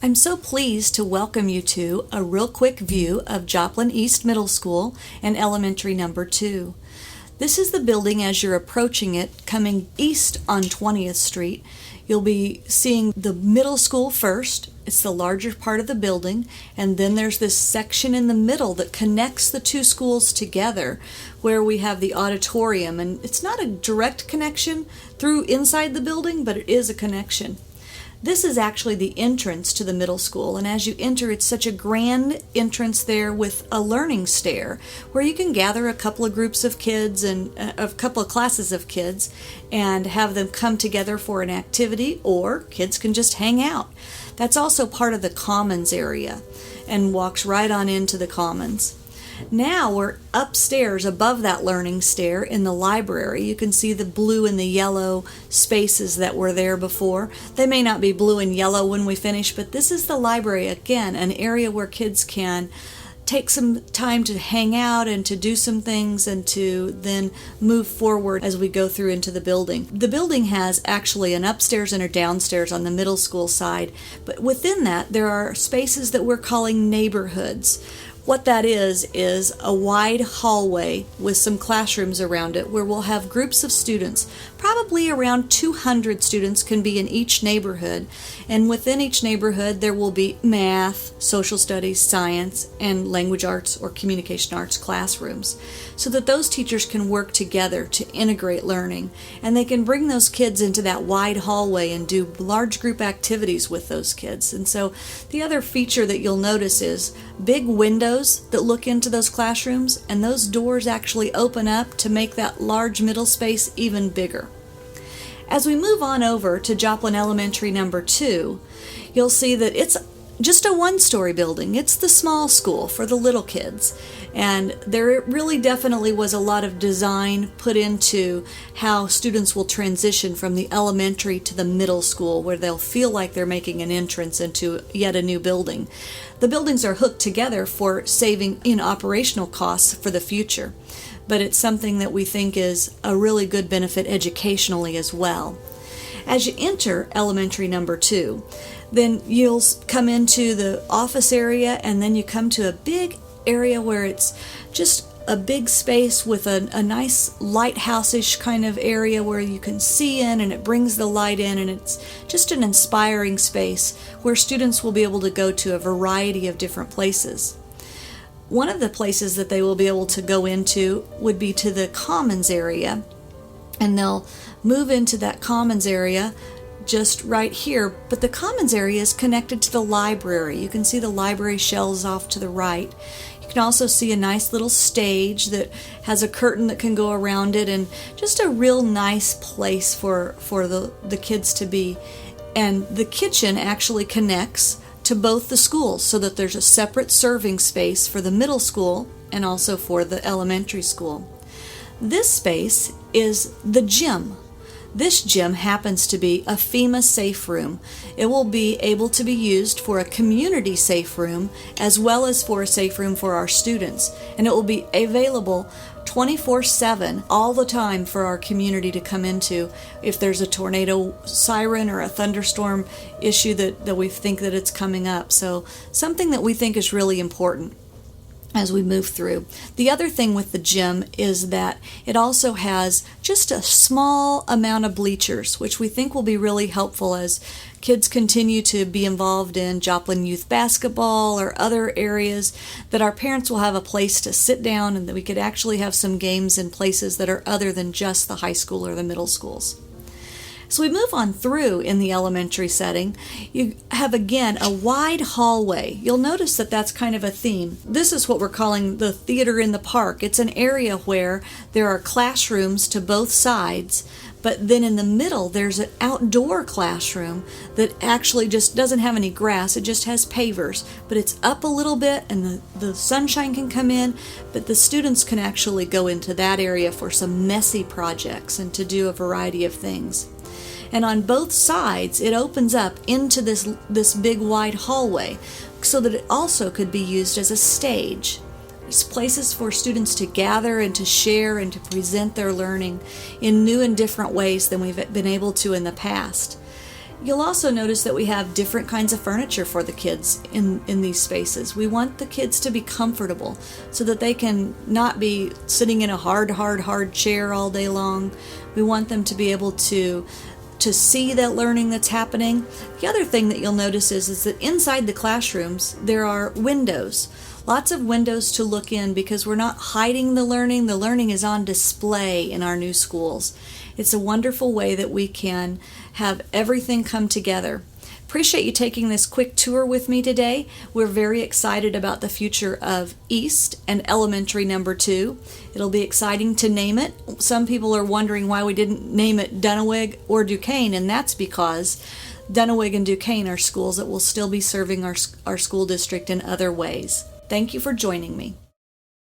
I'm so pleased to welcome you to a real quick view of Joplin East Middle School and Elementary Number 2. This is the building as you're approaching it, coming east on 20th Street. You'll be seeing the middle school first. It's the larger part of the building, and then there's this section in the middle that connects the two schools together where we have the auditorium, and it's not a direct connection through inside the building, but it is a connection. This is actually the entrance to the middle school, and as you enter, it's such a grand entrance there with a learning stair where you can gather a couple of groups of kids and a couple of classes of kids and have them come together for an activity, or kids can just hang out. That's also part of the commons area and walks right on into the commons. Now we're upstairs above that learning stair in the library. You can see the blue and the yellow spaces that were there before. They may not be blue and yellow when we finish, but this is the library, again, an area where kids can take some time to hang out and to do some things and to then move forward as we go through into the building. The building has actually an upstairs and a downstairs on the middle school side, but within that there are spaces that we're calling neighborhoods. What that is a wide hallway with some classrooms around it where we'll have groups of students. Probably around 200 students can be in each neighborhood, and within each neighborhood there will be math, social studies, science, and language arts or communication arts classrooms, so that those teachers can work together to integrate learning, and they can bring those kids into that wide hallway and do large group activities with those kids. And so the other feature that you'll notice is big windows that look into those classrooms, and those doors actually open up to make that large middle space even bigger. As we move on over to Joplin Elementary Number 2, you'll see that it's just a one-story building. It's the small school for the little kids, and there really definitely was a lot of design put into how students will transition from the elementary to the middle school, where they'll feel like they're making an entrance into yet a new building. The buildings are hooked together for saving in operational costs for the future, but it's something that we think is a really good benefit educationally as well. As you enter Elementary Number 2, then you'll come into the office area, and then you come to a big area where it's just a big space with a nice lighthouse-ish kind of area where you can see in, and it brings the light in, and it's just an inspiring space where students will be able to go to a variety of different places. One of the places that they will be able to go into would be to the commons area, and they'll move into that commons area just right here, but the commons area is connected to the library. You can see the library shelves off to the right. You can also see a nice little stage that has a curtain that can go around it, and just a real nice place for the kids to be. And the kitchen actually connects to both the schools, so that there's a separate serving space for the middle school and also for the elementary school. This space is the gym. This gym happens to be a FEMA safe room. It will be able to be used for a community safe room as well as for a safe room for our students. And it will be available 24/7 all the time for our community to come into if there's a tornado siren or a thunderstorm issue that we think that it's coming up. So something that we think is really important as we move through. The other thing with the gym is that it also has just a small amount of bleachers, which we think will be really helpful as kids continue to be involved in Joplin youth basketball or other areas, that our parents will have a place to sit down, and that we could actually have some games in places that are other than just the high school or the middle schools. So we move on through in the elementary setting. You have, again, a wide hallway. You'll notice that that's kind of a theme. This is what we're calling the theater in the park. It's an area where there are classrooms to both sides, but then in the middle there's an outdoor classroom that actually just doesn't have any grass. It just has pavers, but it's up a little bit, and the sunshine can come in, but the students can actually go into that area for some messy projects and to do a variety of things. And on both sides, it opens up into this big wide hallway so that it also could be used as a stage. It's places for students to gather and to share and to present their learning in new and different ways than we've been able to in the past. You'll also notice that we have different kinds of furniture for the kids in these spaces. We want the kids to be comfortable so that they can not be sitting in a hard chair all day long. We want them to be able to see that learning that's happening. The other thing that you'll notice is that inside the classrooms there are windows. Lots of windows to look in because we're not hiding the learning. The learning is on display in our new schools. It's a wonderful way that we can have everything come together. Appreciate you taking this quick tour with me today. We're very excited about the future of East and Elementary number 2. It'll be exciting to name it. Some people are wondering why we didn't name it Duenweg or Duquesne, and that's because Duenweg and Duquesne are schools that will still be serving our school district in other ways. Thank you for joining me.